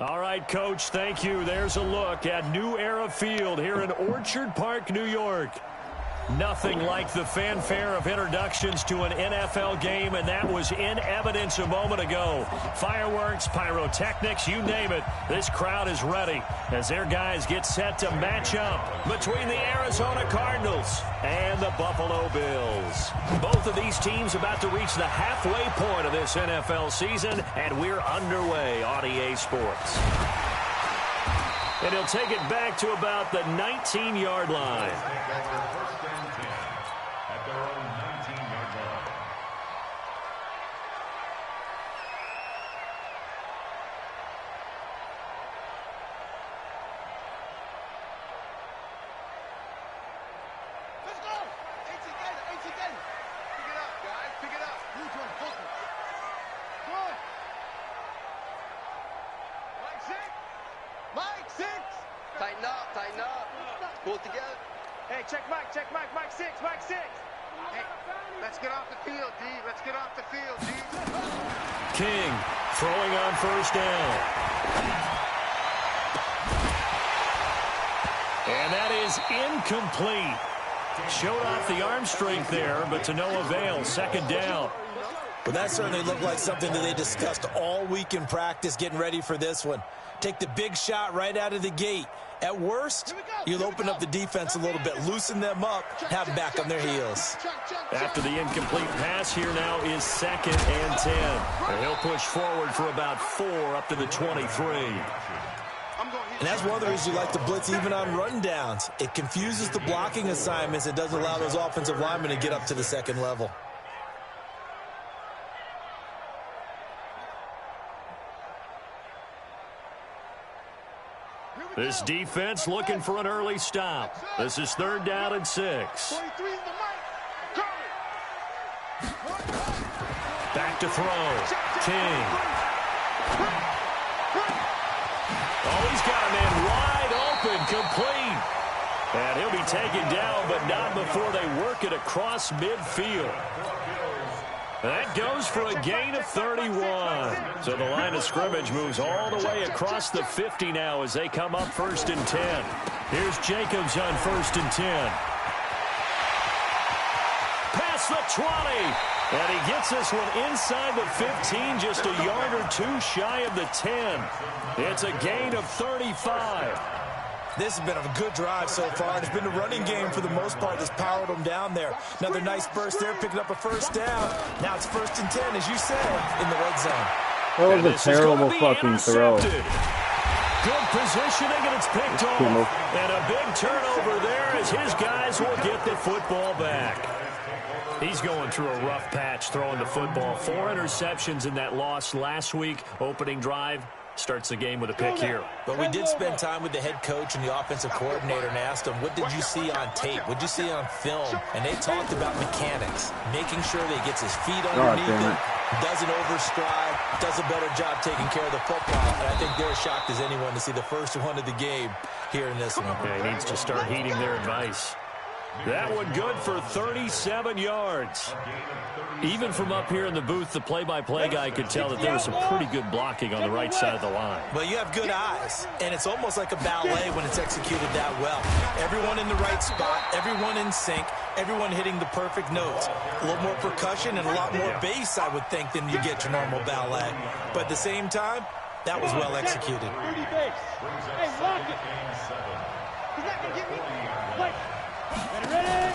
All right, Coach, thank you. There's a look at New Era Field here in Orchard Park, New York. Nothing like the fanfare of introductions to an NFL game, and that was in evidence a moment ago. Fireworks, pyrotechnics, you name it. This crowd is ready as their guys get set to match up between the Arizona Cardinals and the Buffalo Bills. Both of these teams about to reach the halfway point of this NFL season, and we're underway on EA Sports. And he'll take it back to about the 19-yard line. Tighten up. Pull it together. Hey, check Mike, Mike 6. Hey, let's get off the field, D. Let's get off the field, D. King throwing on first down. And that is incomplete. Showed off the arm strength there, but to no avail. Second down. Well, that certainly looked like something that they discussed all week in practice, getting ready for this one. Take the big shot right out of the gate. At worst, you'll open up the defense a little bit, loosen them up, have them back on their heels. After the incomplete pass, here now is 2nd and 10. And he'll push forward for about 4 up to the 23. And that's one of the reasons you like to blitz even on run downs. It confuses the blocking assignments. It doesn't allow those offensive linemen to get up to the second level. This defense looking for an early stop. This is 3rd down and 6. Back to throw. King. Oh, he's got a man wide open, complete. And he'll be taken down, but not before they work it across midfield. That goes for a gain of 31. So the line of scrimmage moves all the way across the 50 now as they come up 1st and 10. Here's Jacobs on 1st and 10. Past the 20. And he gets this one inside the 15, just a yard or 2 shy of the 10. It's a gain of 35. This has been a good drive so far. It's been a running game for the most part that's powered them down there. Another nice burst there, picking up a first down. Now it's 1st and 10, as you said, in the red zone. That was a terrible fucking throw. Good positioning, and it's picked off. And a big turnover there as his guys will get the football back. He's going through a rough patch throwing the football. 4 interceptions in that loss last week. Opening drive. Starts the game with a pick here. But we did spend time with the head coach and the offensive coordinator and asked them, what did you see on tape? What did you see on film? And they talked about mechanics, making sure that he gets his feet underneath him, doesn't overstride, does a better job taking care of the football. And I think they're shocked as anyone to see the first one of the game here in this one. Yeah, he needs to start heeding their advice. That one good for 37 yards. Even from up here in the booth, the play-by-play guy could tell that there was some pretty good blocking on the right side of the line. Well, you have good eyes, and it's almost like a ballet when it's executed that well. Everyone in the right spot, everyone in sync, everyone hitting the perfect notes. A little more percussion and a lot more bass, I would think, than you get your normal ballet. But at the same time, that was well executed. Hey, lock it. He's not going to get me. Wait. Ready?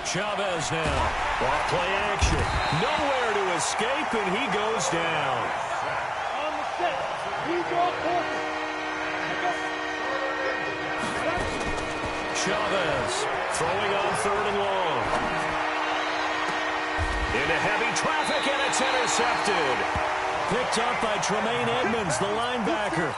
Chavez now. Off play action. Nowhere to escape, and he goes down. On the set. He's off course. Chavez throwing on 3rd and long. Into heavy traffic, and it's intercepted. Picked up by Tremaine Edmonds, the linebacker.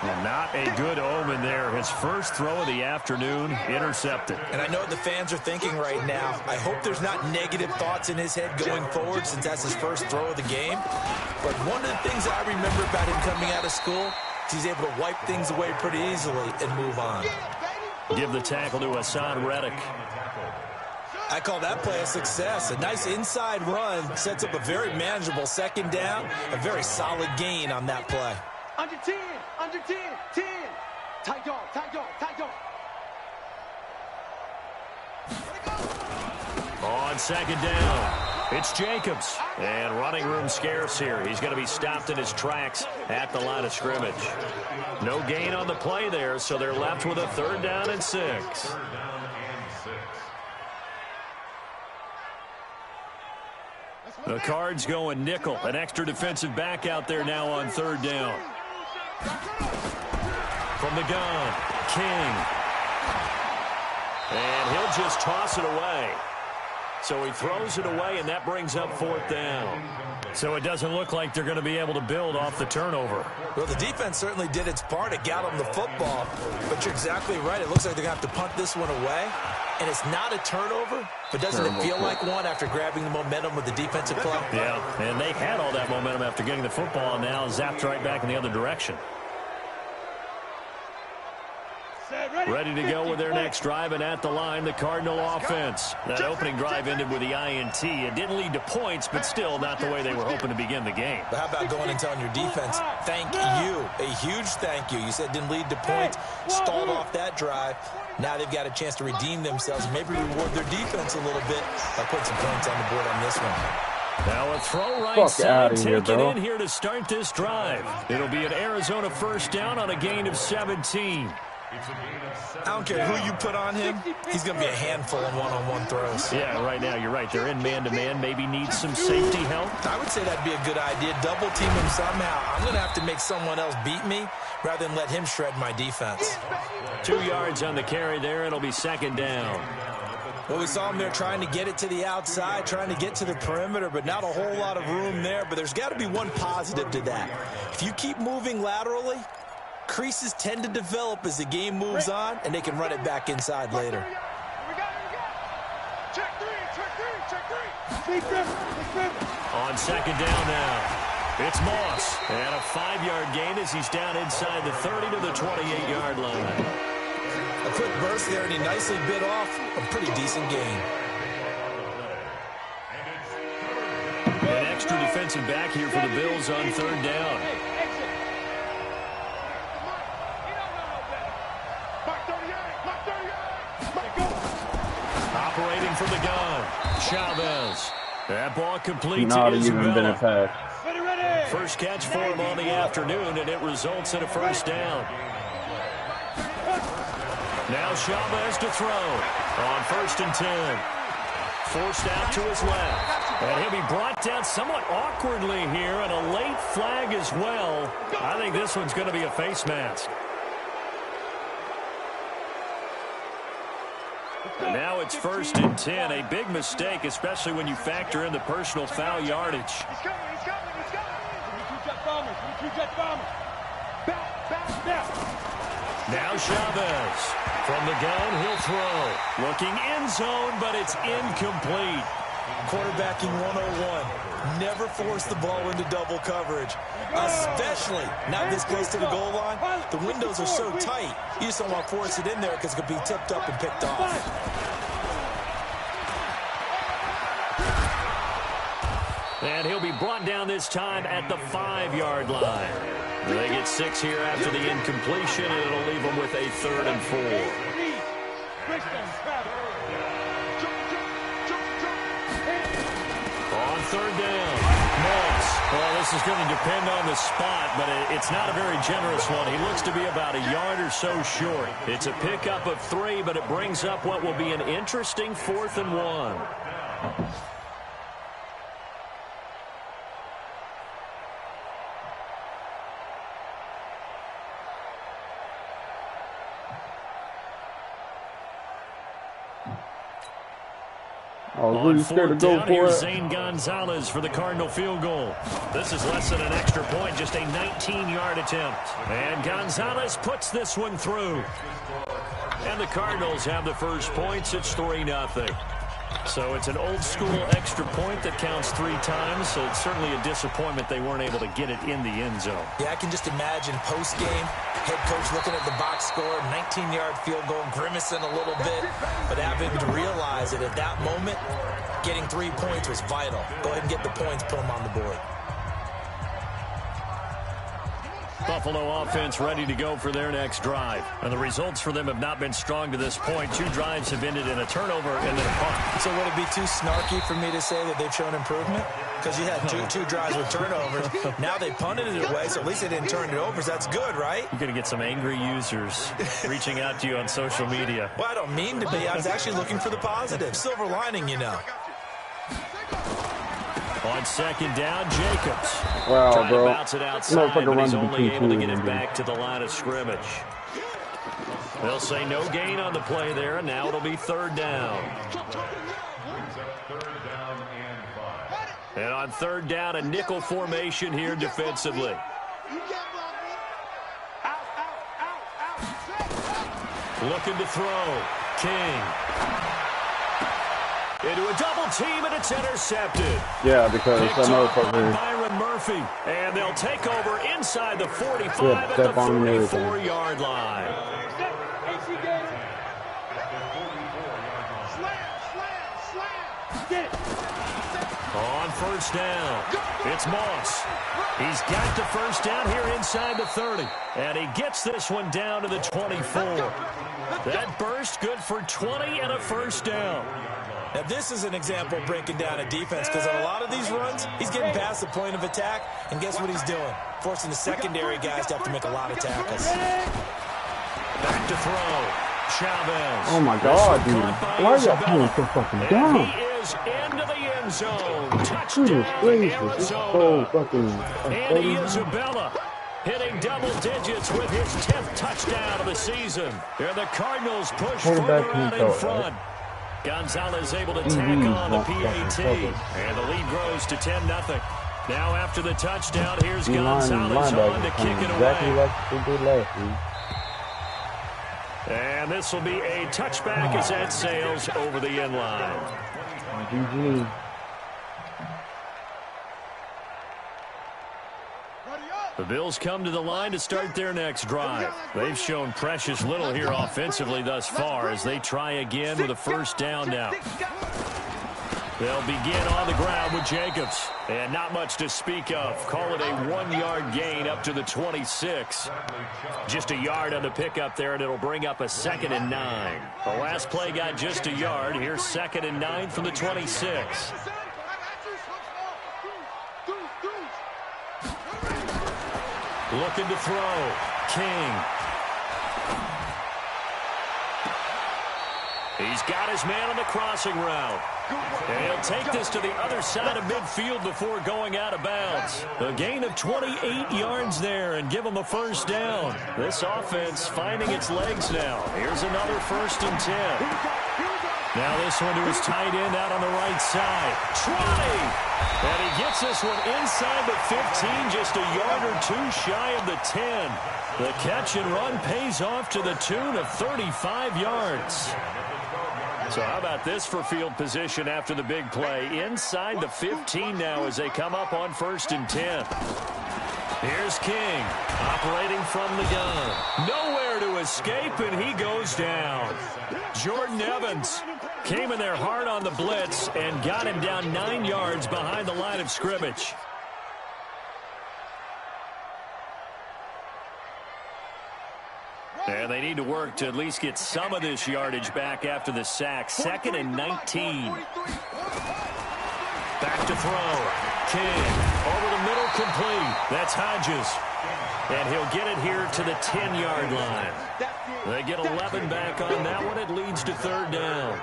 And not a good omen there. His first throw of the afternoon, intercepted. And I know what the fans are thinking right now. I hope there's not negative thoughts in his head going forward since that's his first throw of the game. But one of the things I remember about him coming out of school is he's able to wipe things away pretty easily and move on. Give the tackle to Hassan Reddick. I call that play a success. A nice inside run sets up a very manageable 2nd down. A very solid gain on that play. Under 10, under 10, 10. Tight dog, tight dog, tight dog. On second down, it's Jacobs. And running room scarce here. He's going to be stopped in his tracks at the line of scrimmage. No gain on the play there, so they're left with a 3rd down and 6. The Cards going nickel. An extra defensive back out there now on 3rd down. From the gun, King. And he'll just toss it away. So he throws it away, and that brings up 4th down. So it doesn't look like they're going to be able to build off the turnover. Well, the defense certainly did its part. It got them the football. But you're exactly right. It looks like they're going to have to punt this one away. And it's not a turnover, but doesn't it feel like one after grabbing the momentum with the defensive play? Yeah, and they had all that momentum after getting the football, and now zapped right back in the other direction. Ready to go with their next drive, and at the line, the Cardinal offense. That opening drive ended with the INT. It didn't lead to points, but still not the way they were hoping to begin the game. But how about going and telling your defense, thank you, a huge thank you. You said it didn't lead to points, stalled off that drive. Now they've got a chance to redeem themselves, maybe reward their defense a little bit by putting some points on the board on this one. Now a throw right side, taken in here to start this drive. It'll be an Arizona 1st down on a gain of 17. I don't care who you put on him, he's going to be a handful in one-on-one throws. Yeah, right now, you're right. They're in man-to-man, maybe needs some safety help. I would say that'd be a good idea. Double team him somehow. I'm going to have to make someone else beat me rather than let him shred my defense. 2 yards on the carry there. It'll be 2nd down. Well, we saw him there trying to get it to the outside, trying to get to the perimeter, but not a whole lot of room there. But there's got to be one positive to that. If you keep moving laterally, creases tend to develop as the game moves on, and they can run it back inside later. Check three. On 2nd down now, it's Moss. And a 5-yard gain as he's down inside the 30 to the 28-yard line. A quick burst there, and he nicely bit off a pretty decent gain. An extra defensive back here for the Bills on 3rd down. Operating from the gun, Chavez. That ball complete to Not even been a Isabella. pass. First catch for him on the afternoon, and it results in a 1st down. Now Chavez to throw on 1st and 10. Forced out to his left. And he'll be brought down somewhat awkwardly here, and a late flag as well. I think this one's going to be a face mask. And now it's 1st and 10. A big mistake, especially when you factor in the personal foul yardage. He's coming. Now Chavez. From the gun, he'll throw. Looking end zone, but it's incomplete. Quarterbacking 101. Never force the ball into double coverage, especially not this close to the goal line. The windows are so tight, you just don't want to force it in there because it could be tipped up and picked off. And he'll be brought down this time at the 5-yard line. They get 6 here after the incompletion, and it'll leave them with a 3rd and 4. On 3rd down, Moss. Well, this is going to depend on the spot, but it's not a very generous one. He looks to be about a yard or so short. It's a pickup of 3, but it brings up what will be an interesting 4th and 1. Oh, really scared to go for it. Zane Gonzalez for the Cardinal field goal. This is less than an extra point, just a 19-yard attempt. And Gonzalez puts this one through. And the Cardinals have the first points. It's 3-0. So it's an old-school extra point that counts 3 times, so it's certainly a disappointment they weren't able to get it in the end zone. Yeah, I can just imagine post-game, head coach looking at the box score, 19-yard field goal, grimacing a little bit, but having to realize that at that moment, getting 3 points was vital. Go ahead and get the points, put them on the board. Buffalo offense ready to go for their next drive. And the results for them have not been strong to this point. 2 drives have ended in a turnover and then a punt. So would it be too snarky for me to say that they've shown improvement? Because you had two drives with turnovers. Now they punted it away, so at least they didn't turn it over. So that's good, right? You're going to get some angry users reaching out to you on social media. Well, I don't mean to be. I was actually looking for the positive. Silver lining, you know. On second down, Jacobs. Wow, trying bro. to bounce it outside, but he's only able to get it dude. back to the line of scrimmage. They'll say no gain on the play there, and now it'll be 3rd down. And on 3rd down, a nickel formation here defensively. Looking to throw. King. Into a double team, and it's intercepted. Yeah, because Picked that off by motherfucker. Byron Murphy. And they'll take over inside the 45 Yeah, at the step on him and everything. 44-yard line. On 1st down, it's Moss. He's got the 1st down here inside the 30. And he gets this one down to the 24. That burst good for 20 and a 1st down. Now, this is an example of breaking down a defense because on a lot of these runs, he's getting past the point of attack, and guess what he's doing? Forcing the secondary guys to have to make a lot of tackles. Back to throw. Chavez. Oh my God, dude. Why are y'all playing so fucking And down? he is into the end zone. Goodness Touchdown, gracious, this is so Arizona. fucking Andy upsetting. Isabella hitting double digits with his 10th touchdown of the season. And the Cardinals push Quarterback further out in control, front. Gonzalez able to tack on the PAT. And the lead grows to 10-0. Now after the touchdown, here's Gonzalez on to kick it exactly away. like they did last week. And this will be a touchback as that sails over the end line. GG. The Bills come to the line to start their next drive. They've shown precious little here offensively thus far as they try again with a 1st down now. They'll begin on the ground with Jacobs. And not much to speak of. Call it a 1-yard gain up to the 26. Just a yard on the pickup there, and it'll bring up a 2nd and 9. The last play got just a yard. Here's 2nd and 9 from the 26. Looking to throw. King. He's got his man on the crossing route. And he'll take this to the other side of midfield before going out of bounds. A gain of 28 yards there and give him a 1st down. This offense finding its legs now. Here's another 1st and 10. Now this one to his tight end out on the right side. 20! And he gets this one inside the 15, just a yard or 2 shy of the 10. The catch and run pays off to the tune of 35 yards. So how about this for field position after the big play? Inside the 15 now as they come up on 1st and 10. Here's King operating from the gun. Nowhere to escape, and he goes down. Jordan Evans came in there hard on the blitz and got him down 9 yards behind the line of scrimmage. And they need to work to at least get some of this yardage back after the sack. 2nd and 19. Back to throw. King over the middle, complete. That's Hodges. And he'll get it here to the 10-yard line. They get 11 back on that one. It leads to 3rd down.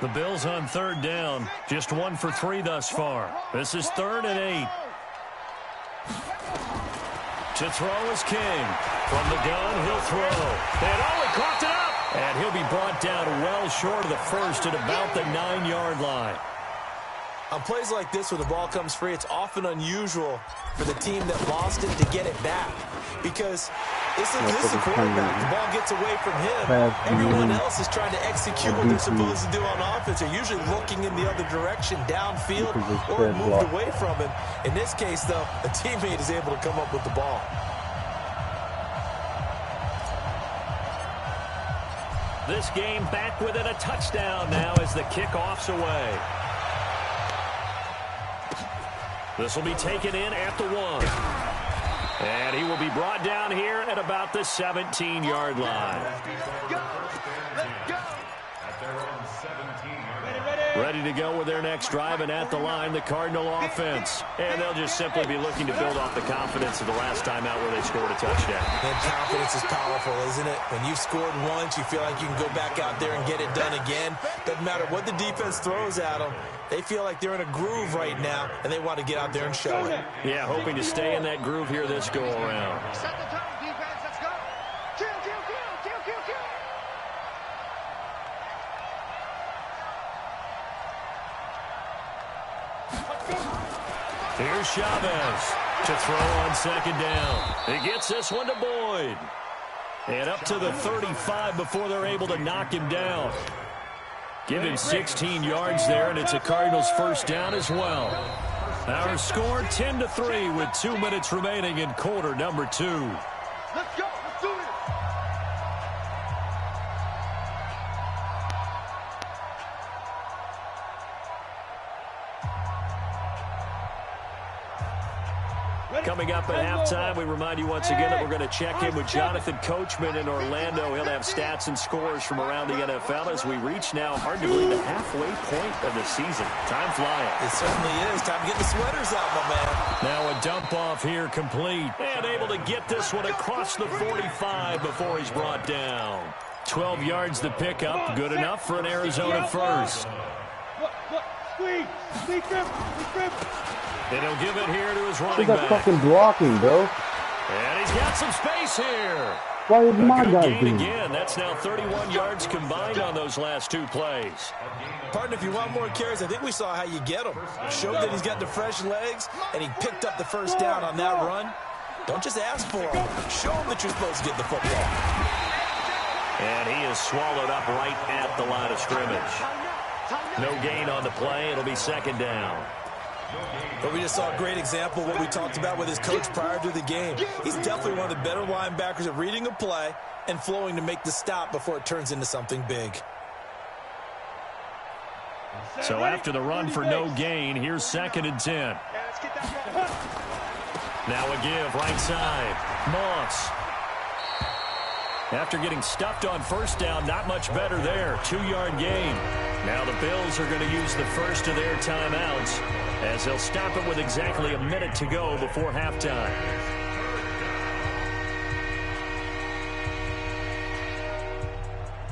The Bills on 3rd down. Just 1 for 3 thus far. This is 3rd and 8. To throw is King. From the gun, he'll throw. And he coughed it up. And he'll be brought down well short of the 1st at about the 9-yard line. On plays like this where the ball comes free, it's often unusual for the team that lost it to get it back. Because this is the quarterback. The ball gets away from him. Everyone else is trying to execute what they're supposed to do on offense. They're usually looking in the other direction, downfield, or moved away from him. In this case, though, a teammate is able to come up with the ball. This game back within a touchdown now as the kickoff's away. This will be taken in at the 1. And he will be brought down here at about the 17-yard line. Let's go. Ready to go with their next drive, and at the line, the Cardinal offense. And they'll just simply be looking to build off the confidence of the last time out where they scored a touchdown. And confidence is powerful, isn't it? When you've scored once, you feel like you can go back out there and get it done again. Doesn't matter what the defense throws at them. They feel like they're in a groove right now, and they want to get out there and show it. Yeah, hoping to stay in that groove here this go-around. Set the tone, defense. Let's go. Kill, kill, kill, kill, kill, kill. Here's Chavez to throw on second down. He gets this one to Boyd. And up to the 35 before they're able to knock him down. Give him 16 yards there, and it's a Cardinals first down as well. Our score 10-3 with 2 minutes remaining in quarter number 2. Let's go. Let's do it. Coming up at halftime, we remind you once again that we're going to check in with Jonathan Coachman in Orlando. He'll have stats and scores from around the NFL as we reach now, hard to believe, the halfway point of the season. Time flying. It certainly is. Time to get the sweaters out, my man. Now a dump off here complete. And able to get this one across the 45 before he's brought down. 12 yards to pick up. Good enough for an Arizona first. Squeeze. Sneak grip. And he'll give it here to his running Look at that back. fucking blocking, bro. And he's got some space here. Why is my Good guy gain doing? again. That's now 31 yards combined on those last 2 plays. Partner, if you want more carries, I think we saw how you get them. Showed that he's got the fresh legs, and he picked up the first down on that run. Don't just ask for him. Show him that you're supposed to get the football. And he is swallowed up right at the line of scrimmage. No gain on the play. It'll be second down. But we just saw a great example of what we talked about with his coach prior to the game. He's definitely one of the better linebackers at reading a play and flowing to make the stop before it turns into something big. So after the run for no gain, here's second and 10. Now a give right side. Moss. After getting stuffed on first down, not much better there. 2-yard gain. Now the Bills are going to use the first of their timeouts as they'll stop it with exactly a minute to go before halftime.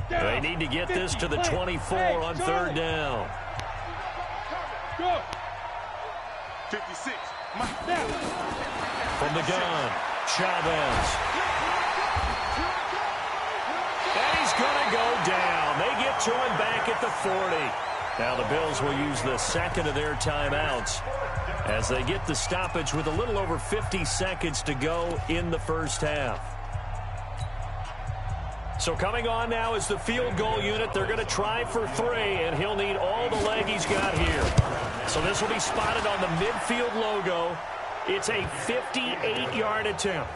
They need to get this to the 24 on third down. Go. 56. From the gun, Chavez. And he's going to go down. They get to him back at the 40. Now the Bills will use the second of their timeouts as they get the stoppage with a little over 50 seconds to go in the first half. So coming on now is the field goal unit. They're going to try for 3, and he'll need all the leg he's got here. So this will be spotted on the midfield logo. It's a 58-yard attempt.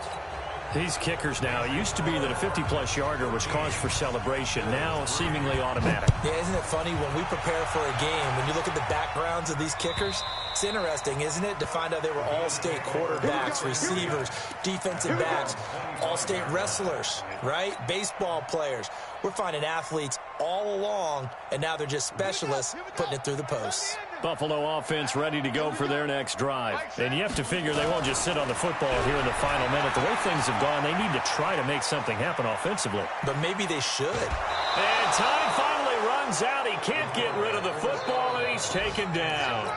These kickers now, it used to be that a 50-plus yarder was cause for celebration. Now seemingly automatic. Yeah, isn't it funny when we prepare for a game, when you look at the backgrounds of these kickers, it's interesting, isn't it, to find out they were all-state quarterbacks, receivers, defensive backs, all-state wrestlers, right? Baseball players. We're finding athletes all along, and now they're just specialists putting it through the posts. Buffalo offense ready to go for their next drive. And you have to figure they won't just sit on the football here in the final minute. The way things have gone, they need to try to make something happen offensively. But maybe they should. And time finally runs out. He can't get rid of the football, and he's taken down.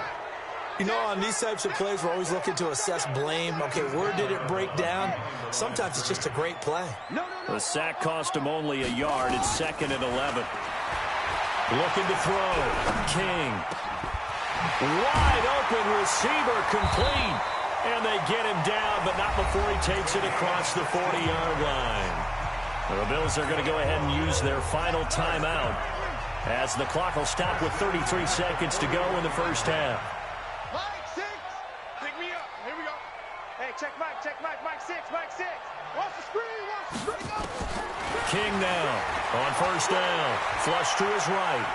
You know, on these types of plays, we're always looking to assess blame. Okay, where did it break down? Sometimes it's just a great play. The sack cost him only a yard. It's second and 11. Looking to throw. King. Wide open receiver complete. And they get him down, but not before he takes it across the 40-yard line. The Bills are going to go ahead and use their final timeout as the clock will stop with 33 seconds to go in the first half. Mike 6. Pick me up. Here we go. Hey, check Mike. Mike 6. Watch the screen. King now on first down. Flush to his right.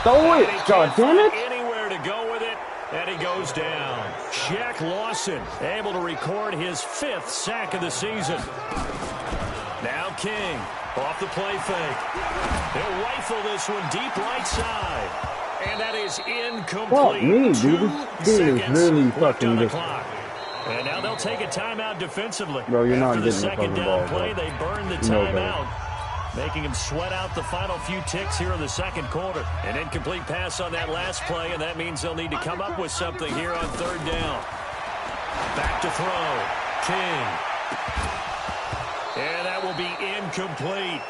Throw And it, he God can't damn find it. anywhere to go with it. And he goes down. Shaq Lawson able to record his 5th sack of the season. Now King off the play fake. He'll rifle this one deep right side. And that is incomplete. Fuck me, dude. This dude is really fucking the clock. And now they'll take a timeout defensively. Bro, you're not After the getting the second fucking down ball, play, bro. they burn the You know timeout, making him sweat out the final few ticks here in the second quarter. An incomplete pass on that last play, and that means they'll need to come up with something here on 3rd down. Back to throw. King. And that will be incomplete.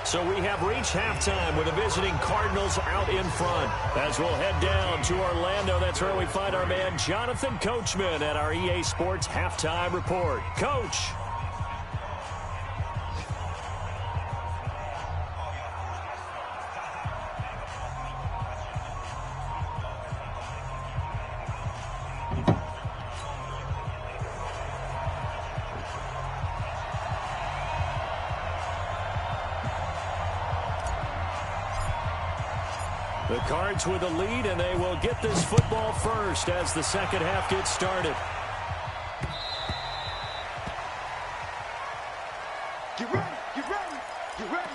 So we have reached halftime with the visiting Cardinals out in front. As we'll head down to Orlando, that's where we find our man Jonathan Coachman at our EA Sports Halftime Report. Coach. The Cards with the lead, and they will get this football first as the second half gets started. Get ready, get ready, get ready.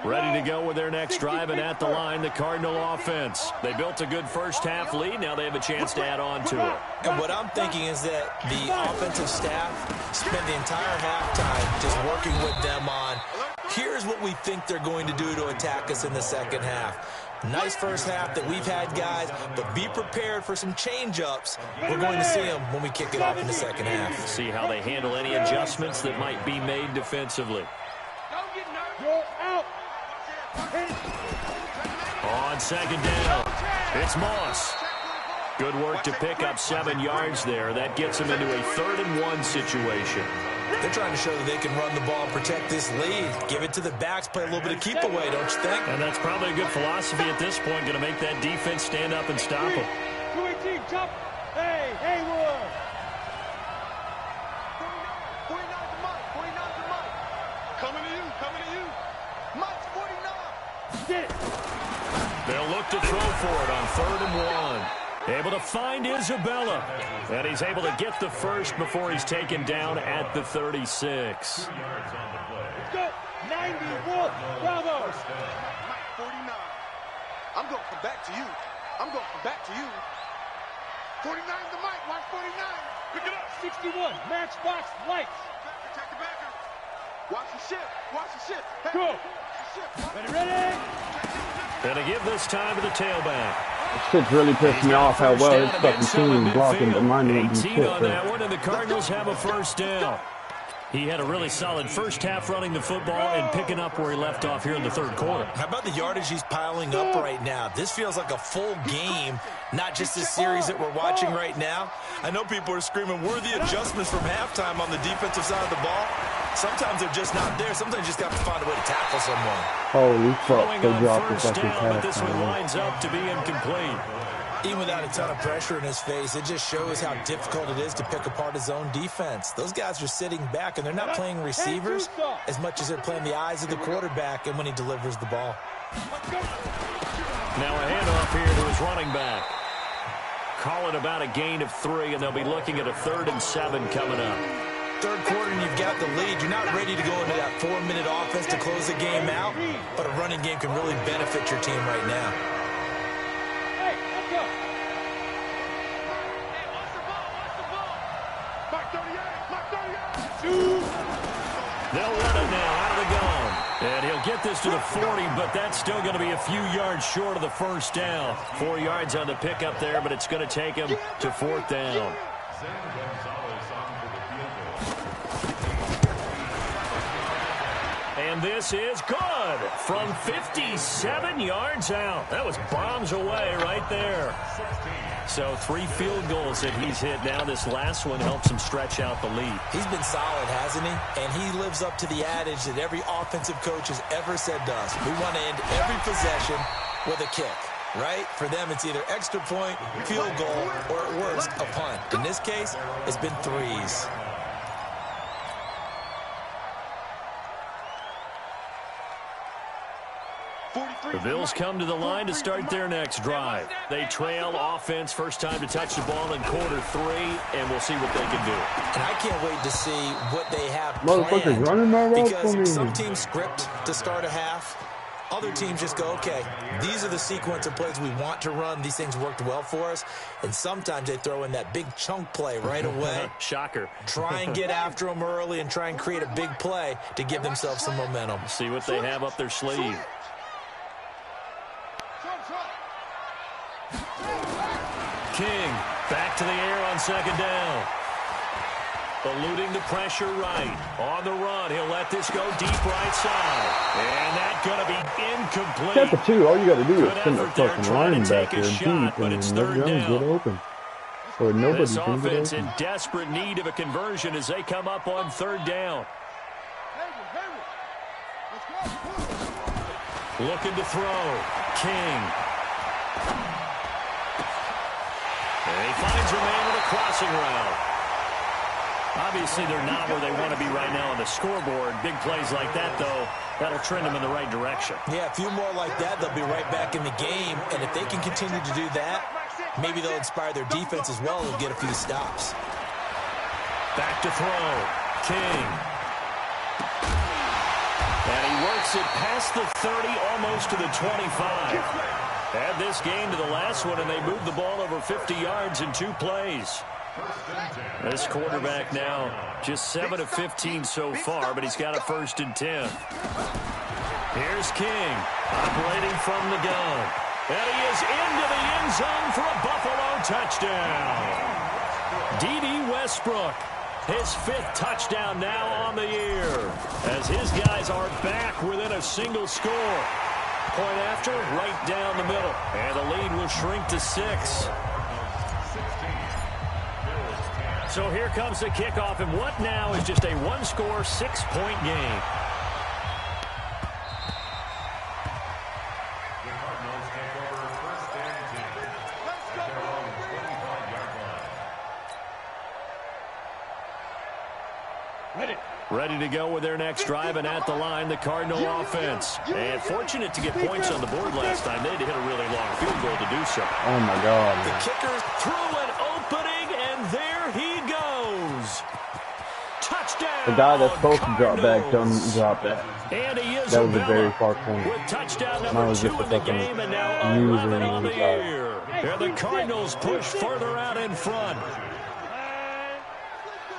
Ready to go with their next drive, and at the line, the Cardinal offense. They built a good first half lead. Now they have a chance to add on to it. And what I'm thinking is that the offensive staff spent the entire halftime just working with them on, here's what we think they're going to do to attack us in the second half. Nice first half that we've had, guys, but be prepared for some change-ups. We're going to see them when we kick it off in the second half. See how they handle any adjustments that might be made defensively. Go out. On second down, it's Moss. Good work to pick up 7 yards there. That gets them into a 3rd and 1 situation. They're trying to show that they can run the ball and protect this lead. Give it to the backs, play a little bit of keep away, don't you think? And that's probably a good philosophy at this point, going to make that defense stand up and stop them. 218, jump. Hey, Haywood. 49 to Mike, 49 to Mike. Coming to you, coming to you. Mike's 49. Get it. They'll look to throw for it on 3rd and 1. Able to find Isabella. And he's able to get the first before he's taken down at the 36. Let's go. 91. Bravo. Mike 49. I'm going to come back to you. I'm going to come back to you. 49 to Mike, Mike 49. Pick it up. 61. Matchbox lights. Protect the backer. Watch the ship. Watch the ship. Hey, Go. ship. Ready, ready. And to give this time to the tailback. This shit's really pissed me off how well this fucking team blocking the money and 18 shit. on that one, and the Cardinals have a first down. He had a really solid first half running the football and picking up where he left off here in the 3rd quarter. How about the yardage he's piling up right now? This feels like a full game, not just this series that we're watching right now. I know people are screaming, where are the adjustments from halftime on the defensive side of the ball? Sometimes they're just not there. Sometimes you just have to find a way to tackle someone. Holy fuck, Going they on dropped the first fucking down, but pass. this one winds up to be incomplete. Even without a ton of pressure in his face, it just shows how difficult it is to pick apart his own defense. Those guys are sitting back, and they're not playing receivers as much as they're playing the eyes of the quarterback and when he delivers the ball. Now a handoff here to his running back. Call it about a gain of 3, and they'll be looking at a 3rd and 7 coming up. 3rd quarter, and you've got the lead. You're not ready to go into that 4-minute offense to close the game out, but a running game can really benefit your team right now. Hey, let's go. Hey, watch the ball, watch the ball. Mike 38, Mike 38. Shoot. They'll run it now out of the gun. And he'll get this to the 40, but that's still going to be a few yards short of the first down. 4 yards on the pickup there, but it's going to take him to 4th down. And this is good from 57 yards out. That was bombs away right there. So 3 field goals that he's hit now. This last one helps him stretch out the lead. He's been solid, hasn't he? And he lives up to the adage that every offensive coach has ever said to us. We want to end every possession with a kick, right? For them, it's either extra point, field goal, or at worst, a punt. In this case, it's been 3s. The Bills come to the line to start their next drive. They trail offense, first time to touch the ball in quarter 3, and we'll see what they can do. And I can't wait to see what they have Motherfuckers planned, running my route for me. because some teams script to start a half. Other teams just go, okay, these are the sequence of plays we want to run. These things worked well for us. And sometimes they throw in that big chunk play right away. Shocker. Try and get after them early and try and create a big play to give themselves some momentum. See what they have up their sleeve. King back to the air on second down. Eluding the pressure right. On the run, he'll let this go deep right side. And that's going to be incomplete. At the 2, all you got to do is Good send a effort there, fucking trying to line back take a there shot, deep, but and it's they're third going to down. get open. Or nobody's This going to get offense open. in desperate need of a conversion as they come up on third down. Looking to throw. King. And he finds a man with a crossing route. Obviously, they're not where they want to be right now on the scoreboard. Big plays like that, though, that'll trend them in the right direction. Yeah, a few more like that, they'll be right back in the game. And if they can continue to do that, maybe they'll inspire their defense as well. They'll get a few stops. Back to throw. King. And he works it past the 30, almost to the 25. Add this game to the last one, and they moved the ball over 50 yards in 2 plays. This quarterback now just 7 of 15 so far, but he's got a 1st and 10. Here's King operating from the gun. And he is into the end zone for a Buffalo touchdown. D.D. Westbrook, his 5th touchdown now on the year, as his guys are back within a single score. Point after, right down the middle. And the lead will shrink to 6. So here comes the kickoff, and what now is just a 1-score, 6-point game. Ready to go with their next drive, and at the line, the Cardinal offense. And fortunate to get points on the board last time. They had to hit a really long field goal to do so. Oh, my God. The kicker threw an opening, and there he goes. Touchdown. The guy that's supposed to drop back doesn't drop back. And he is That was a very far point. with touchdown Mine number was 2 just a in the fucking game, and now user 11 on the inside. year. And the Cardinals push further out in front.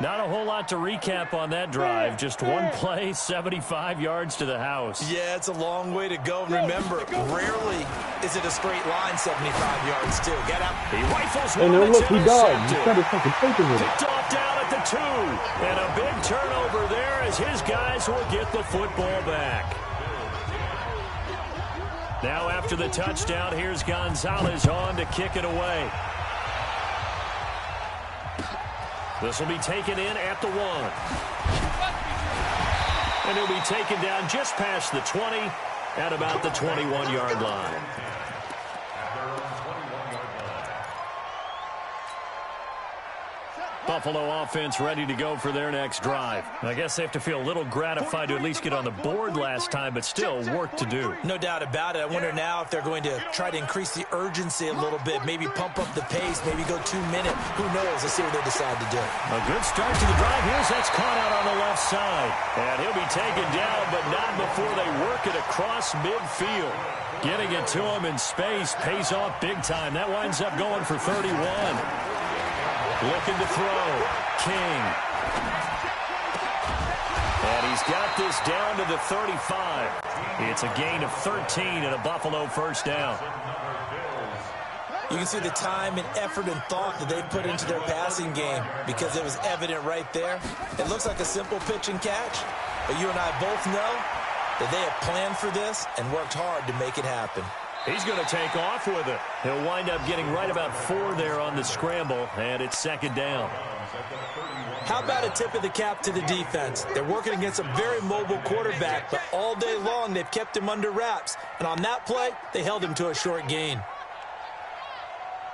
Not a whole lot to recap on that drive. Just one play, 75 yards to the house. Yeah, it's a long way to go. Remember, rarely is it a straight line 75 yards, too. Get up. He rifles Hey, one. no, It's look, he died. He's intercepted. got his fucking paper with him. Picked off down at the 2. And a big turnover there as his guys will get the football back. Now after the touchdown, here's Gonzalez on to kick it away. This will be taken in at the 1. And he'll be taken down just past the 20 at about the 21-yard line. Buffalo offense ready to go for their next drive. I guess they have to feel a little gratified to at least get on the board last time, but still work to do. No doubt about it. I wonder now if they're going to try to increase the urgency a little bit, maybe pump up the pace, maybe go 2-minute. Who knows? Let's see what they decide to do. A good start to the drive. Here's that's caught out on the left side. And he'll be taken down, but not before they work it across midfield. Getting it to him in space pays off big time. That winds up going for 31. Looking to throw. King. And he's got this down to the 35. It's a gain of 13 and a Buffalo first down. You can see the time and effort and thought that they put into their passing game because it was evident right there. It looks like a simple pitch and catch, but you and I both know that they have planned for this and worked hard to make it happen. He's going to take off with it. He'll wind up getting right about 4 there on the scramble, and it's second down. How about a tip of the cap to the defense? They're working against a very mobile quarterback, but all day long they've kept him under wraps. And on that play, they held him to a short gain.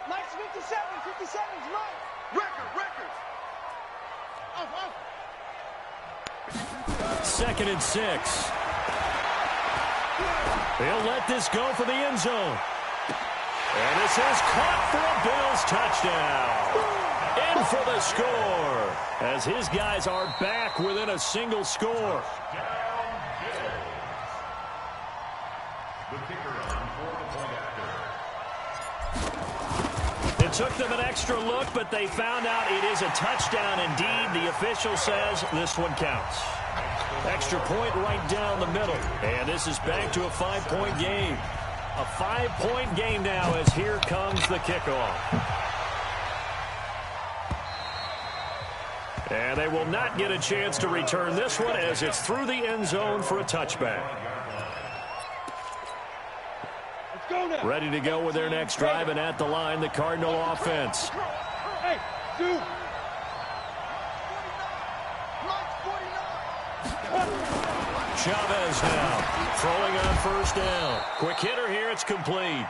Mike's 57, 57's Mike. Record. Off. 2nd and 6. He'll let this go for the end zone. And this is caught for a Bills touchdown. In for the score, as his guys are back within a single score. It took them an extra look, but they found out it is a touchdown indeed. The official says this one counts. Extra point right down the middle. And this is back to a 5-point game. A 5-point game now as here comes the kickoff. And they will not get a chance to return this one as it's through the end zone for a touchback. Let's go now. Ready to go with their next drive, and at the line, the Cardinal offense. Hey, dude. Chavez now throwing on first down. Quick hitter here. It's complete.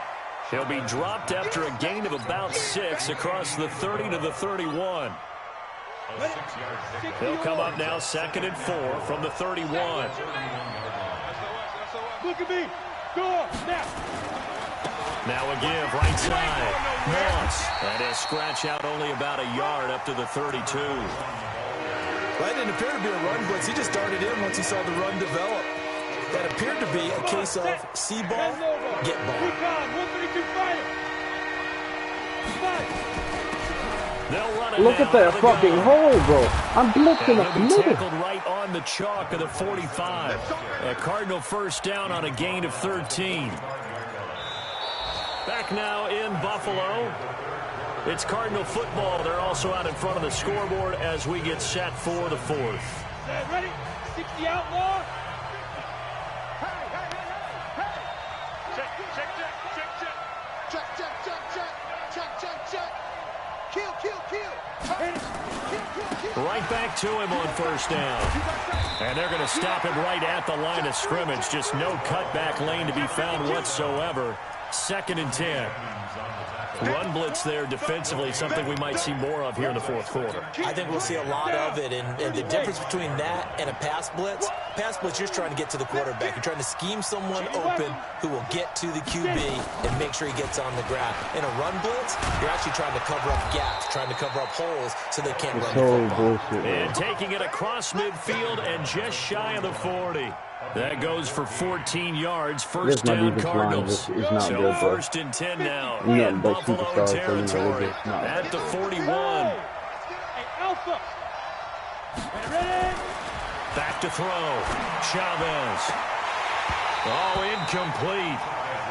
He'll be dropped after a gain of about 6 across the 30 to the 31. He'll come up now 2nd and 4 from the 31. Look at me. Go now. Now a give right side. Moss. And he'll scratch out only about a yard up to the 32. That didn't appear to be a run blitz. He just darted in once he saw the run develop. That appeared to be a case of see ball, get ball. 132 fighter. Look at that fucking hole, bro. I'm blitzing up the middle. Tackled right on the chalk of the 45. A Cardinal first down on a gain of 13. Back now in Buffalo. It's Cardinal football. They're also out in front of the scoreboard as we get set for the 4th. Ready? 60 outlaw. Right back to him on first down. And they're going to stop him right at the line of scrimmage. Just no cutback lane to be found whatsoever. 2nd and 10. Run blitz there defensively, something we might see more of here in the 4th quarter. I think we'll see a lot of it, and the difference between that and a pass blitz, you're just trying to get to the quarterback. You're trying to scheme someone open who will get to the QB and make sure he gets on the ground. In a run blitz, you're actually trying to cover up gaps, trying to cover up holes so they can't run the football. And taking it across midfield and just shy of the 40. That goes for 14 yards. First down, Cardinals. So 1st and 10 now in Buffalo territory at the 41. Alpha. Ready? Back to throw. Chavez. Oh, incomplete.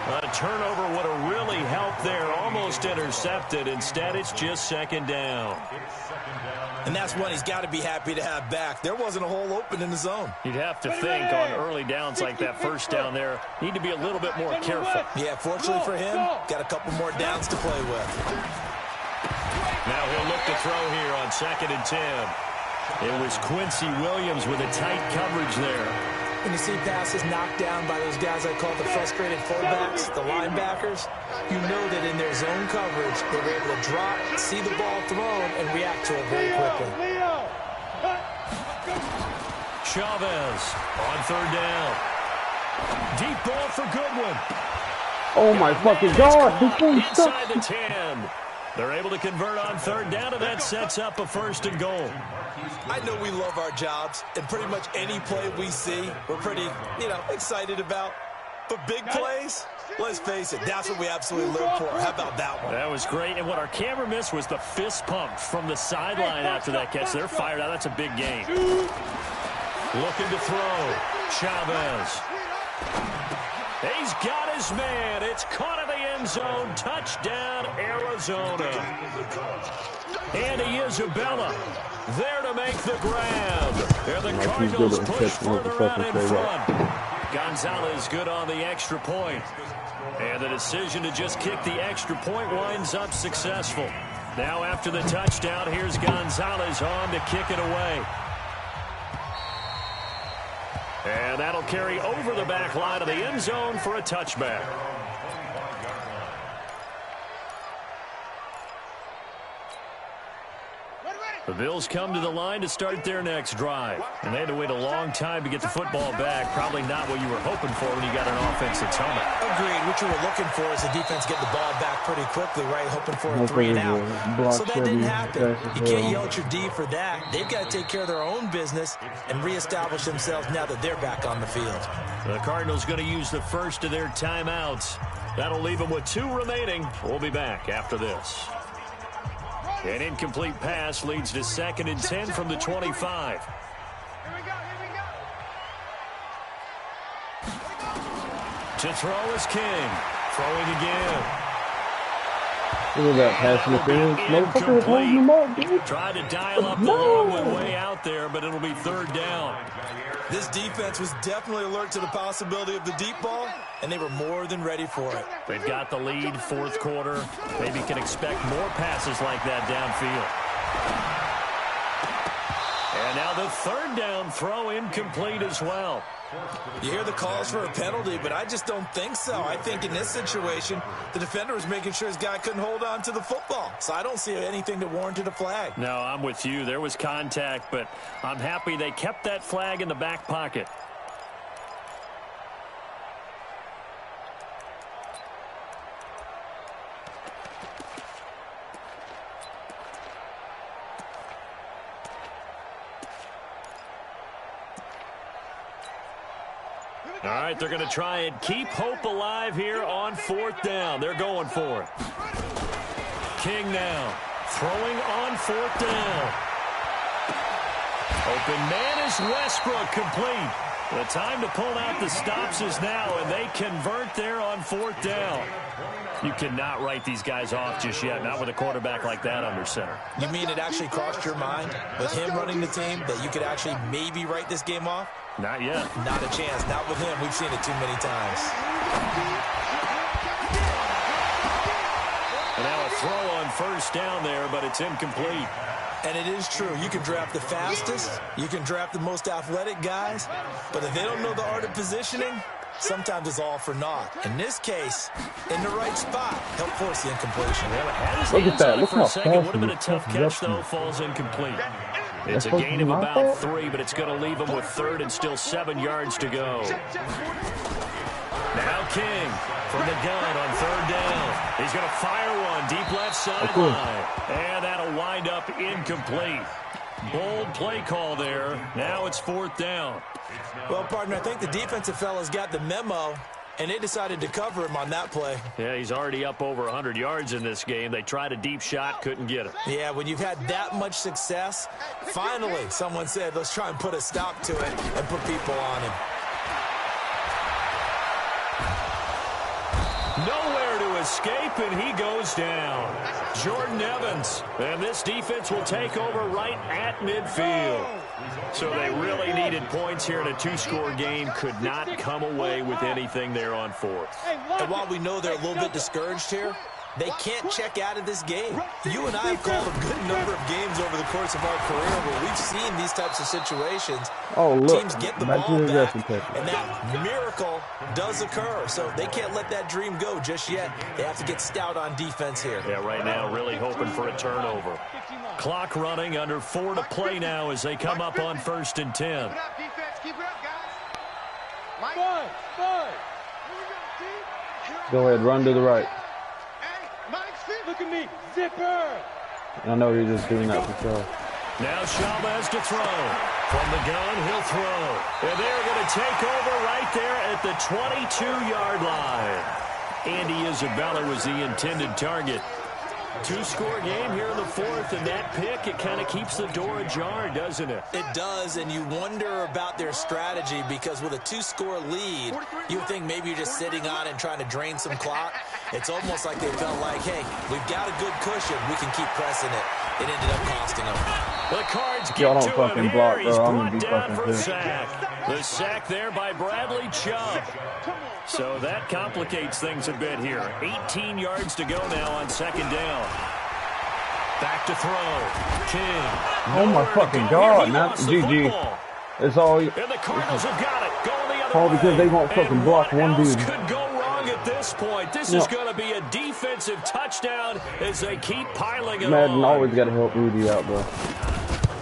A turnover would have really helped there. Almost intercepted. Instead, it's just 2nd down. And that's one he's got to be happy to have back. There wasn't a hole open in the zone. You'd have to think on early downs like that first down there, need to be a little bit more careful. Yeah, fortunately for him, got a couple more downs to play with. Now he'll look to throw here on 2nd and 10. It was Quincy Williams with a tight coverage there. When you see passes knocked down by those guys I call the frustrated fullbacks, the linebackers, you know that in their zone coverage, they were able to drop, see the ball thrown, and react to it very quickly. Chavez on 3rd down. Deep ball for Goodwin. Oh my fucking God. This thing Inside the sucks. 10. They're able to convert on 3rd down, and that sets up a 1st and goal. I know we love our jobs, and pretty much any play we see, we're pretty, excited about. But big plays, let's face it, that's what we absolutely live for. How about that one? That was great, and what our camera missed was the fist pump from the sideline after that catch. They're fired out. That's a big game. Looking to throw. Chavez. He's got his man. It's caught in the end zone. Touchdown, Arizona. Andy Isabella there to make the grab. And the Cardinals push further out in front. Gonzalez good on the extra point. And the decision to just kick the extra point winds up successful. Now after the touchdown, here's Gonzalez on to kick it away. And that'll carry over the back line of the end zone for a touchback. The Bills come to the line to start their next drive. And they had to wait a long time to get the football back. Probably not what you were hoping for when you got an offense that's home. Agreed. What you were looking for is the defense get the ball back pretty quickly, right? Hoping for a 3 and out. So that didn't happen. You can't yell at your D for that. They've got to take care of their own business and reestablish themselves now that they're back on the field. The Cardinals going to use the first of their timeouts. That'll leave them with 2 remaining. We'll be back after this. An incomplete pass leads to 2nd and 10 from the 25. To throw is King. Throwing again. Look at that pass interference. Motherfucker was holding him up, dude. Try to dial up the long one way out there, but it'll be 3rd down. This defense was definitely alert to the possibility of the deep ball, and they were more than ready for it. They've got the lead, 4th quarter. Maybe can expect more passes like that downfield. And now the 3rd down throw incomplete as well. You hear the calls for a penalty, but I just don't think so. I think in this situation, the defender was making sure his guy couldn't hold on to the football. So I don't see anything that warranted a flag. No, I'm with you. There was contact, but I'm happy they kept that flag in the back pocket. All right, they're going to try and keep hope alive here on 4th down. They're going for it. King now throwing on 4th down. Open man is Westbrook, complete. The time to pull out the stops is now, and they convert there on 4th down. You cannot write these guys off just yet, not with a quarterback like that under center. You mean it actually crossed your mind with him running the team that you could actually maybe write this game off? Not yet. Not a chance. Not with him. We've seen it too many times. And now a throw on 1st down there, but it's incomplete. And it is true. You can draft the fastest. You can draft the most athletic guys. But if they don't know the art of positioning, sometimes it's all for naught. In this case, in the right spot, help force the incompletion. Look at that. Look how fast Would have been a tough catch, though. Falls incomplete. It's a gain of about 3, but it's going to leave them with 3rd and still 7 yards to go. Now King from the gun on 3rd down. He's going to fire one deep left sideline. And that'll wind up incomplete. Bold play call there. Now it's 4th down. Well, partner, I think the defensive fellas got the memo, and they decided to cover him on that play. Yeah, he's already up over 100 yards in this game. They tried a deep shot, couldn't get it. Yeah, when you've had that much success, finally someone said, let's try and put a stop to it and put people on him. Nowhere to escape, and he goes down. Jordan Evans. And this defense will take over right at midfield. So they really needed points here in a 2-score game. Could not come away with anything there on 4th. And while we know they're a little bit discouraged here, they can't check out of this game. You and I have called a good number of games over the course of our career where we've seen these types of situations. Oh, look. Teams get the ball back, and that miracle does occur. So they can't let that dream go just yet. They have to get stout on defense here. Yeah, right now really hoping for a turnover. Clock running, under 4 to play now as they come up on 1st and 10. Go ahead, run to the right. Look at me, zipper. I know you're just doing that for sure. Now Chavez to throw. From the gun, he'll throw. And they're going to take over right there at the 22-yard line. Andy Isabella was the intended target. 2-score game here in the 4th, and that pick, it kind of keeps the door ajar, doesn't it? It does, and you wonder about their strategy because with a 2-score lead, you would think maybe you're just sitting on it and trying to drain some clock. It's almost like they felt like, hey, we've got a good cushion. We can keep pressing it. It ended up costing them. The Cards get to him here. Block, He's bro. brought down for a sack. The sack there by Bradley Chubb. So that complicates things a bit here. 18 yards to go now on 2nd down. Back to throw. King. Oh my fucking God, man. GG. It's all. And the Cardinals have got it. Going the other all way. because they won't fucking block one dude. Could go wrong at this point. This is going to be a defensive touchdown as they keep piling it on. Madden always got to help Rudy out, bro.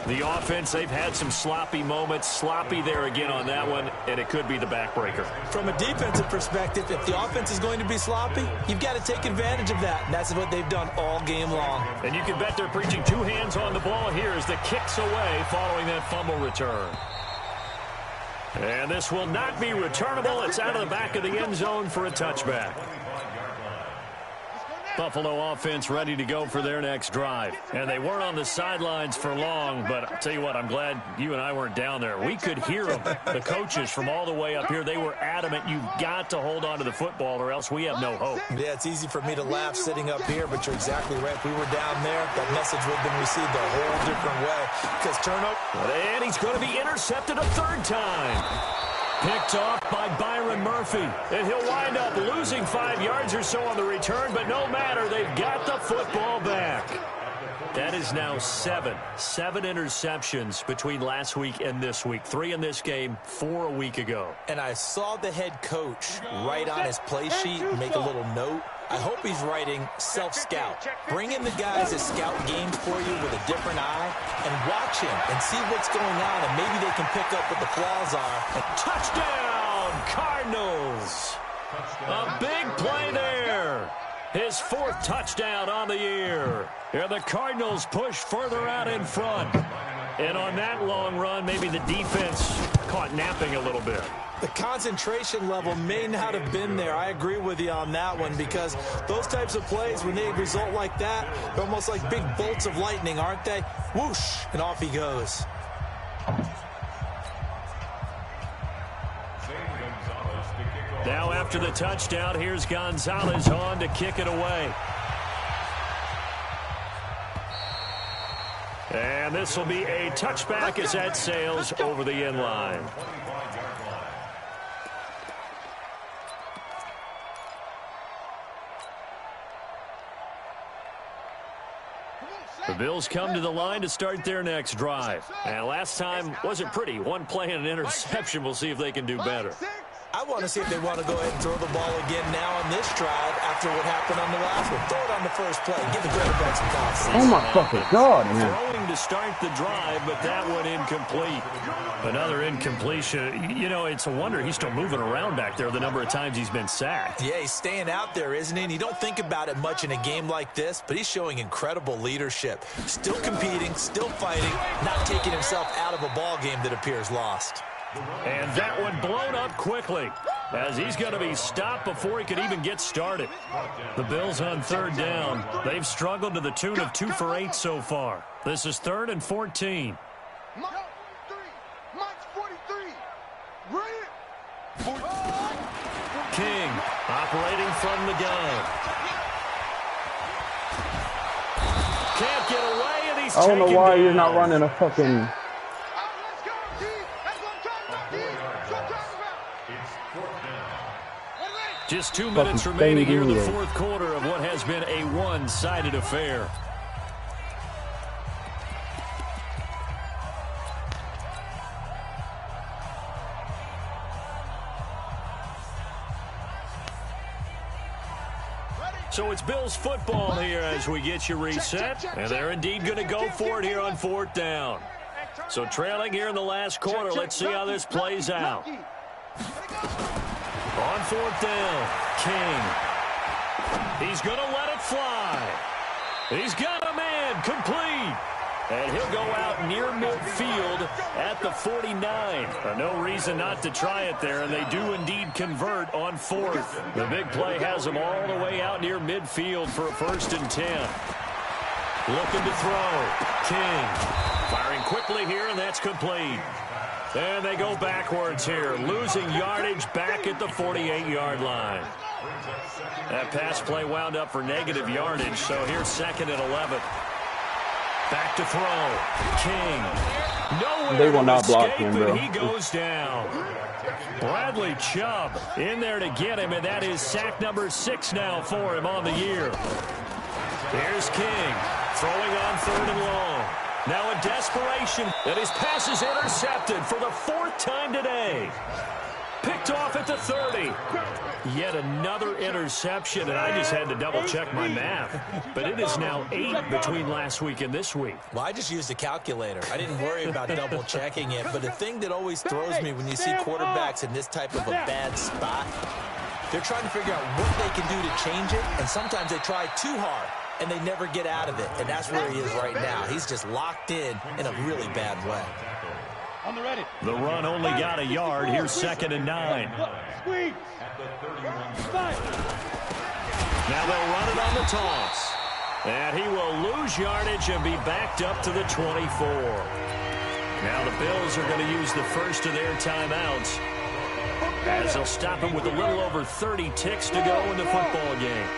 The offense, they've had some sloppy moments. Sloppy there again on that one, and it could be the backbreaker. From a defensive perspective, if the offense is going to be sloppy, you've got to take advantage of that. And that's what they've done all game long. And you can bet they're preaching two hands on the ball here as the kick's away following that fumble return. And this will not be returnable. It's out of the back of the end zone for a touchback. Buffalo offense ready to go for their next drive. And they weren't on the sidelines for long, but I'll tell you what, I'm glad you and I weren't down there. We could hear them, the coaches from all the way up here. They were adamant, you've got to hold on to the football or else we have no hope. Yeah, it's easy for me to laugh sitting up here, but you're exactly right. If we were down there, that message would have been received a whole different way. Because turnover. And he's going to be intercepted a third time. Picked off by Byron Murphy. And he'll wind up losing 5 yards or so on the return, but no matter, they've got the football back. That is now 7 interceptions between last week and this week. 3 in this game, 4 a week ago. And I saw the head coach write on his play sheet, make a little note. I hope he's writing self-scout. Bring in the guys that scout games for you with a different eye and watch him and see what's going on, and maybe they can pick up what the flaws are. Touchdown, Cardinals. A big play there. His 4th touchdown on the year. And the Cardinals push further out in front. And on that long run, maybe the defense caught napping a little bit. The concentration level may not have been there. I agree with you on that one, because those types of plays, when they result like that, they're almost like big bolts of lightning, aren't they? Whoosh, and off he goes. Now after the touchdown, here's Gonzalez on to kick it away. And this will be a touchback as that sails over the end line. The Bills come to the line to start their next drive. And last time wasn't pretty. One play and an interception. We'll see if they can do better. I want to see if they want to go ahead and throw the ball again now on this drive after what happened on the last one. Throw it on the first play. Give the quarterback some confidence. Oh, my fucking God, man. Throwing to start the drive, but that one incomplete. Another incompletion. You know, it's a wonder he's still moving around back there the number of times he's been sacked. Yeah, he's staying out there, isn't he? And you don't think about it much in a game like this, but he's showing incredible leadership. Still competing, still fighting, not taking himself out of a ball game that appears lost. And that one blown up quickly as he's going to be stopped before he could even get started. The Bills on 3rd down. They've struggled to the tune of 2 for 8 so far. This is 3rd and 14. King operating from the gun. Can't get away, and he's I don't know taken why down. you're not running a fucking... Just 2 minutes remaining here in the stadium. 4th quarter of what has been a one-sided affair. So it's Bills football here as we get you reset. And they're indeed going to go for it here on 4th down. So trailing here in the last quarter, let's see how this plays out. On 4th down, King. He's going to let it fly. He's got a man complete. And he'll go out near midfield at the 49. No reason not to try it there, and they do indeed convert on 4th. The big play has them all the way out near midfield for a 1st and 10. Looking to throw. King firing quickly here, and that's complete. And they go backwards here, losing yardage back at the 48-yard line. That pass play wound up for negative yardage, so here's 2nd and 11. Back to throw. King. Nowhere They will to not block escape, him, bro. and he goes down. Bradley Chubb in there to get him, and that is sack number 6 now for him on the year. Here's King throwing on 3rd and long. Now in desperation, and his pass is intercepted for the 4th time today. Picked off at the 30. Yet another interception, and I just had to double-check my math. But it is now 8 between last week and this week. Well, I just used a calculator. I didn't worry about double-checking it. But the thing that always throws me when you see quarterbacks in this type of a bad spot, they're trying to figure out what they can do to change it, and sometimes they try too hard, and they never get out of it. And that's where he is right now. He's just locked in a really bad way. On the ready. The run only got a yard. Here's 2nd and 9. Squeeze. Now they'll run it on the toss. And he will lose yardage and be backed up to the 24. Now the Bills are going to use the first of their timeouts, as they'll stop him with a little over 30 ticks to go in the football game.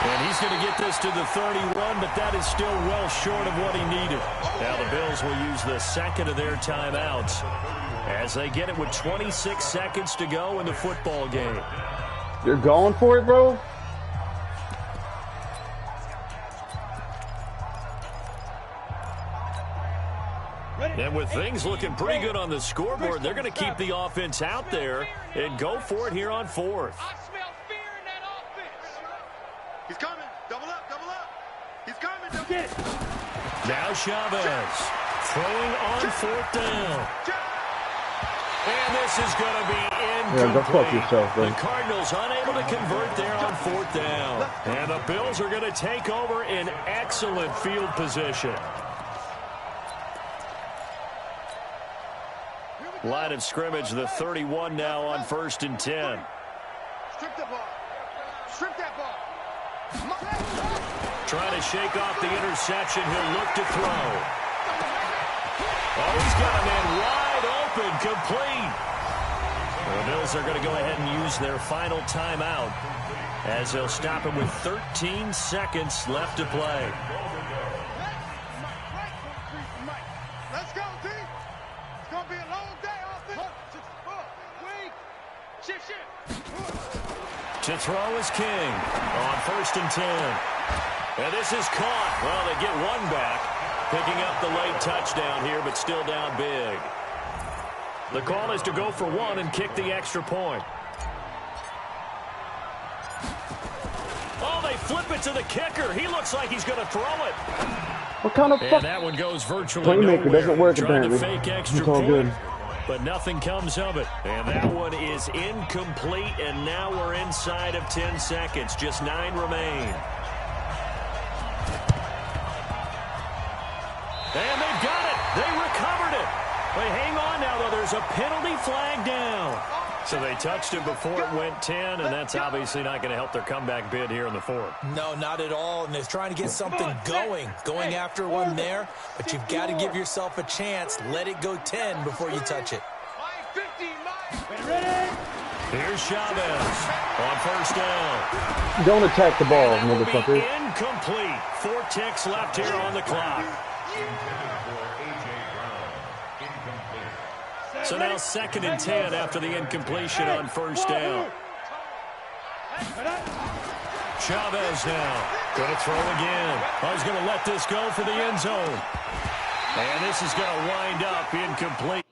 And he's going to get this to the 31, but that is still well short of what he needed. Now the Bills will use the second of their timeouts as they get it with 26 seconds to go in the football game. You're going for it, bro? And with things looking pretty good on the scoreboard, they're going to keep the offense out there and go for it here on 4th. I smell fear in that offense. He's coming. Double up, double up. He's coming. Get. Now Chavez throwing on 4th down. And this is going to be incomplete. Yeah, go fuck yourself, bro. The Cardinals unable to convert there on 4th down. And the Bills are going to take over in excellent field position. Line of scrimmage, the 31 now on 1st and 10. Strip the ball. Strip that ball. Trying to shake off the interception. He'll look to throw. Oh, he's got a man wide open, complete. The Bills are going to go ahead and use their final timeout as they'll stop him with 13 seconds left to play. Let's go, team. It's going to be a long day. To throw is King on 1st and 10. And this is caught. Well, they get one back, picking up the late touchdown here, but still down big. The call is to go for 1 and kick the extra point. Oh, they flip it to the kicker. He looks like he's going to throw it. What kind of fuck? And that one goes virtually Playmaker nowhere. doesn't work Trying to apparently. fake extra It's all point. good. But nothing comes of it. And that one is incomplete, and now we're inside of 10 seconds. Just 9 remain. And they've got it. They recovered it. They hang on now, though. There's a penalty flag down. So they touched it before it went 10, and that's obviously not going to help their comeback bid here in the 4th. No, not at all. And they're trying to get something going after one there. But you've got to give yourself a chance. Let it go 10 before you touch it. Here's Chavez on 1st down. Don't attack the ball, And that will be motherfucker. incomplete. 4 ticks left here on the clock. So now 2nd and 10 after the incompletion on 1st down. Chavez now going to throw again. Oh, he's going to let this go for the end zone. And this is going to wind up incomplete.